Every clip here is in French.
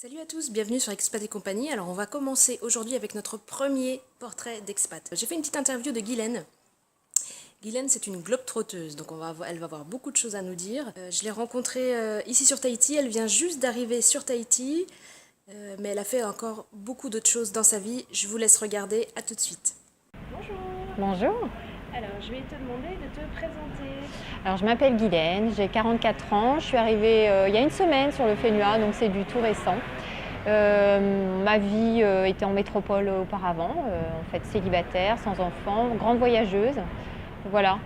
Salut à tous, bienvenue sur Expat et compagnie. Alors on va commencer aujourd'hui avec notre premier portrait d'expat. J'ai fait une petite interview de Guylaine. Guylaine, c'est une globe-trotteuse, donc elle va avoir beaucoup de choses à nous dire. Je l'ai rencontrée ici sur Tahiti, elle vient juste d'arriver sur Tahiti, mais elle a fait encore beaucoup d'autres choses dans sa vie. Je vous laisse regarder, à tout de suite. Bonjour. Bonjour, Alors je vais te demander de te présenter. alors je m'appelle Guylaine, j'ai 44 ans, je suis arrivée il y a une semaine sur le Fénua, donc c'est du tout récent. Ma vie était en métropole auparavant, en fait célibataire, sans enfant, grande voyageuse. Voilà,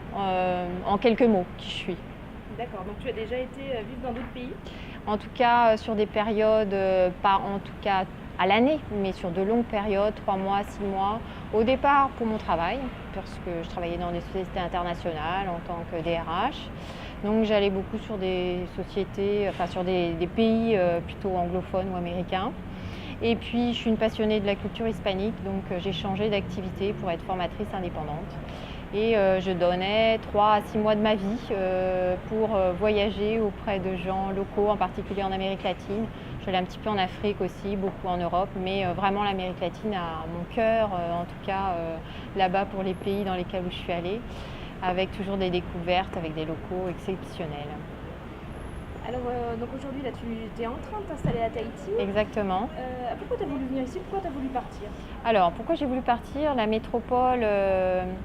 en quelques mots qui je suis. D'accord, donc tu as déjà été vivre dans d'autres pays? En tout cas sur des périodes, pas en tout cas à l'année, mais sur de longues périodes, 3 mois, 6 mois. Au départ pour mon travail, parce que je travaillais dans des sociétés internationales en tant que DRH. Donc j'allais beaucoup sur des sociétés, enfin sur des pays plutôt anglophones ou américains. Et puis je suis une passionnée de la culture hispanique, donc j'ai changé d'activité pour être formatrice indépendante. Et je donnais 3 à 6 mois de ma vie pour voyager auprès de gens locaux, en particulier en Amérique latine. J'allais un petit peu en Afrique aussi, beaucoup en Europe, mais vraiment l'Amérique latine a mon cœur, en tout cas là-bas pour les pays dans lesquels je suis allée, avec toujours des découvertes, avec des locaux exceptionnels. Alors donc aujourd'hui là tu es en train de t'installer à Tahiti. Exactement. Pourquoi tu as voulu venir ici? Pourquoi tu as voulu partir? Alors, pourquoi j'ai voulu partir? La métropole,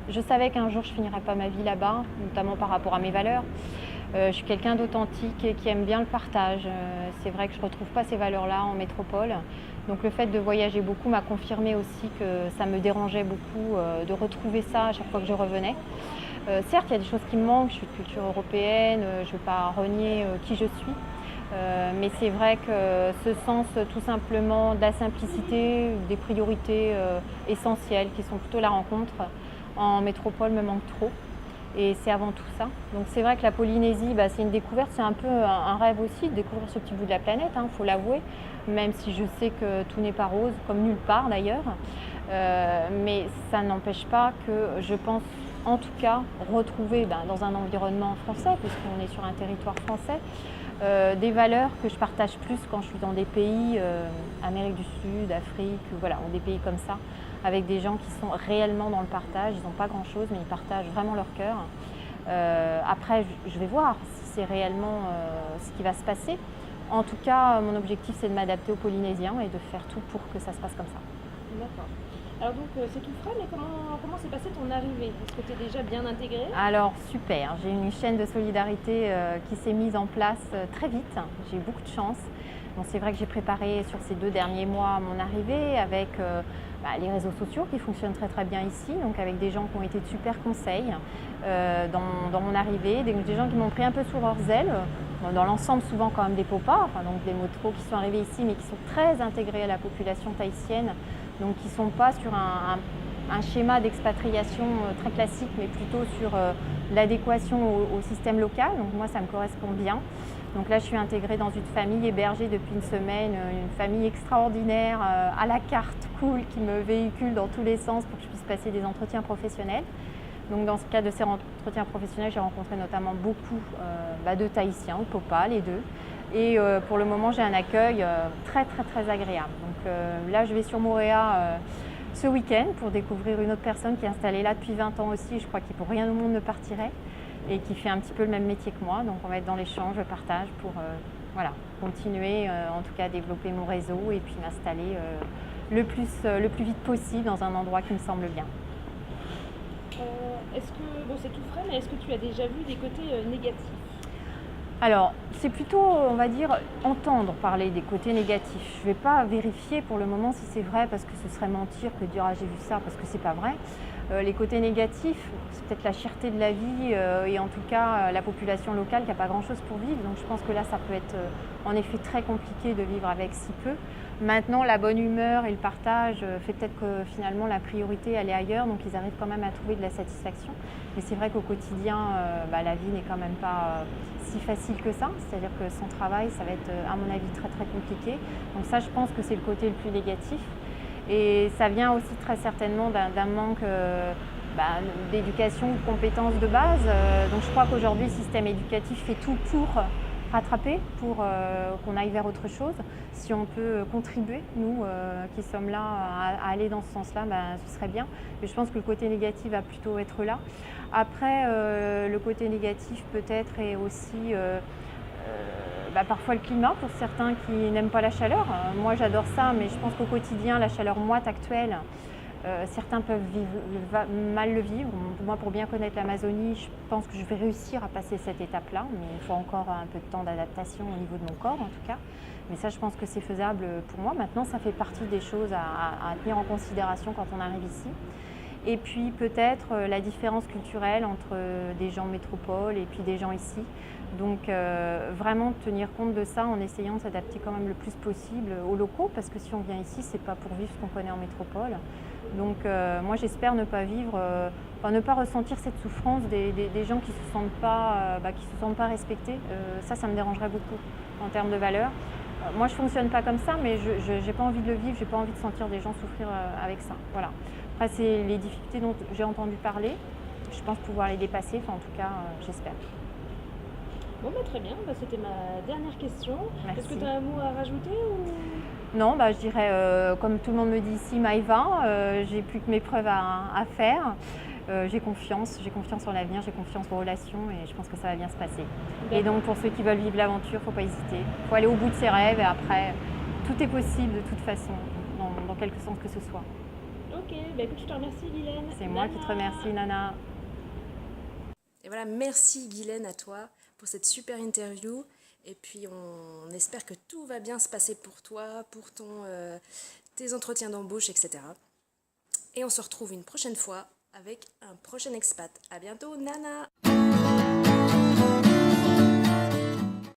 je savais qu'un jour je finirais pas ma vie là-bas, notamment par rapport à mes valeurs. Je suis quelqu'un d'authentique et qui aime bien le partage. C'est vrai que je ne retrouve pas ces valeurs-là en métropole. Donc le fait de voyager beaucoup m'a confirmé aussi que ça me dérangeait beaucoup de retrouver ça à chaque fois que je revenais. Certes, il y a des choses qui me manquent, je suis de culture européenne, je ne veux pas renier qui je suis. Mais c'est vrai que ce sens tout simplement de la simplicité, des priorités essentielles qui sont plutôt la rencontre en métropole me manque trop. Et c'est avant tout ça. Donc c'est vrai que la Polynésie, c'est une découverte, c'est un peu un rêve aussi de découvrir ce petit bout de la planète, faut l'avouer, même si je sais que tout n'est pas rose, comme nulle part d'ailleurs. Mais ça n'empêche pas que je pense en tout cas retrouver dans un environnement français, puisqu'on est sur un territoire français, des valeurs que je partage plus quand je suis dans des pays, Amérique du Sud, Afrique, voilà, ou des pays comme ça, avec des gens qui sont réellement dans le partage. Ils n'ont pas grand-chose, mais ils partagent vraiment leur cœur. Après, je vais voir si c'est réellement ce qui va se passer. En tout cas, mon objectif, c'est de m'adapter aux Polynésiens et de faire tout pour que ça se passe comme ça. D'accord. Alors donc c'est tout frais, mais comment s'est passée ton arrivée? Est-ce que tu es déjà bien intégrée? Alors super, j'ai une chaîne de solidarité qui s'est mise en place très vite, j'ai eu beaucoup de chance. Bon, c'est vrai que j'ai préparé sur ces 2 derniers mois mon arrivée avec les réseaux sociaux qui fonctionnent très très bien ici, donc avec des gens qui ont été de super conseils dans mon arrivée, des gens qui m'ont pris un peu sous leurs ailes, dans l'ensemble souvent quand même des popas, donc des motos qui sont arrivés ici mais qui sont très intégrés à la population tahitienne, donc qui ne sont pas sur un schéma d'expatriation très classique, mais plutôt sur l'adéquation au système local. Donc moi, ça me correspond bien. Donc là, je suis intégrée dans une famille hébergée depuis une semaine, une famille extraordinaire, à la carte, cool, qui me véhicule dans tous les sens pour que je puisse passer des entretiens professionnels. Donc dans ce cadre de ces entretiens professionnels, j'ai rencontré notamment beaucoup de Tahitiens, de Popa, les deux. Et pour le moment, j'ai un accueil très très très agréable. Donc là, je vais sur Moorea ce week-end pour découvrir une autre personne qui est installée là depuis 20 ans aussi. Je crois qu'il pour rien au monde ne partirait et qui fait un petit peu le même métier que moi. Donc on va être dans l'échange, le partage pour continuer en tout cas à développer mon réseau et puis m'installer le plus vite possible dans un endroit qui me semble bien. Est-ce que, bon c'est tout frais, mais est-ce que tu as déjà vu des côtés négatifs? Alors, c'est plutôt, on va dire, entendre parler des côtés négatifs. Je ne vais pas vérifier pour le moment si c'est vrai, parce que ce serait mentir que de dire « ah j'ai vu ça », parce que c'est pas vrai. Les côtés négatifs, c'est peut-être la cherté de la vie et en tout cas la population locale qui n'a pas grand-chose pour vivre. Donc je pense que là, ça peut être en effet très compliqué de vivre avec si peu. Maintenant, la bonne humeur et le partage fait peut-être que finalement la priorité elle est ailleurs, donc ils arrivent quand même à trouver de la satisfaction. Mais c'est vrai qu'au quotidien, la vie n'est quand même pas si facile que ça. C'est-à-dire que sans travail, ça va être à mon avis très très compliqué. Donc ça, je pense que c'est le côté le plus négatif. Et ça vient aussi très certainement d'un manque d'éducation ou de compétences de base. Donc je crois qu'aujourd'hui, le système éducatif fait tout pour rattraper pour qu'on aille vers autre chose. Si on peut contribuer, nous qui sommes là, à aller dans ce sens-là, ce serait bien. Mais je pense que le côté négatif va plutôt être là. Après, le côté négatif peut-être est aussi parfois le climat pour certains qui n'aiment pas la chaleur. Moi j'adore ça, mais je pense qu'au quotidien, la chaleur moite actuelle, certains peuvent mal le vivre. Moi, pour bien connaître l'Amazonie, je pense que je vais réussir à passer cette étape-là, mais il faut encore un peu de temps d'adaptation au niveau de mon corps en tout cas. Mais ça, je pense que c'est faisable pour moi. Maintenant, ça fait partie des choses à tenir en considération quand on arrive ici. Et puis peut-être la différence culturelle entre des gens métropole et puis des gens ici. Donc vraiment tenir compte de ça en essayant de s'adapter quand même le plus possible aux locaux, parce que si on vient ici, c'est pas pour vivre ce qu'on connaît en métropole. Donc moi j'espère ne pas vivre, ne pas ressentir cette souffrance des gens qui se sentent pas respectés. Ça me dérangerait beaucoup en termes de valeurs. Moi je fonctionne pas comme ça, mais je j'ai pas envie de le vivre, j'ai pas envie de sentir des gens souffrir avec ça. Voilà. Après c'est les difficultés dont j'ai entendu parler. Je pense pouvoir les dépasser, en tout cas j'espère. Bon, très bien, c'était ma dernière question. Merci. Est-ce que tu as un mot à rajouter ou... Non, je dirais, comme tout le monde me dit ici, Maïva, j'ai plus que mes preuves à faire. J'ai confiance en l'avenir, j'ai confiance aux relations et je pense que ça va bien se passer. Et donc pour ceux qui veulent vivre l'aventure, il ne faut pas hésiter. Il faut aller au bout de ses rêves et après, tout est possible de toute façon, dans quelque sens que ce soit. Ok, écoute, je te remercie Guylaine. C'est moi qui te remercie, Nana. Et voilà, merci Guylaine à toi pour cette super interview. Et puis on espère que tout va bien se passer pour toi, pour tes entretiens d'embauche, etc. Et on se retrouve une prochaine fois avec un prochain expat. À bientôt, Nana!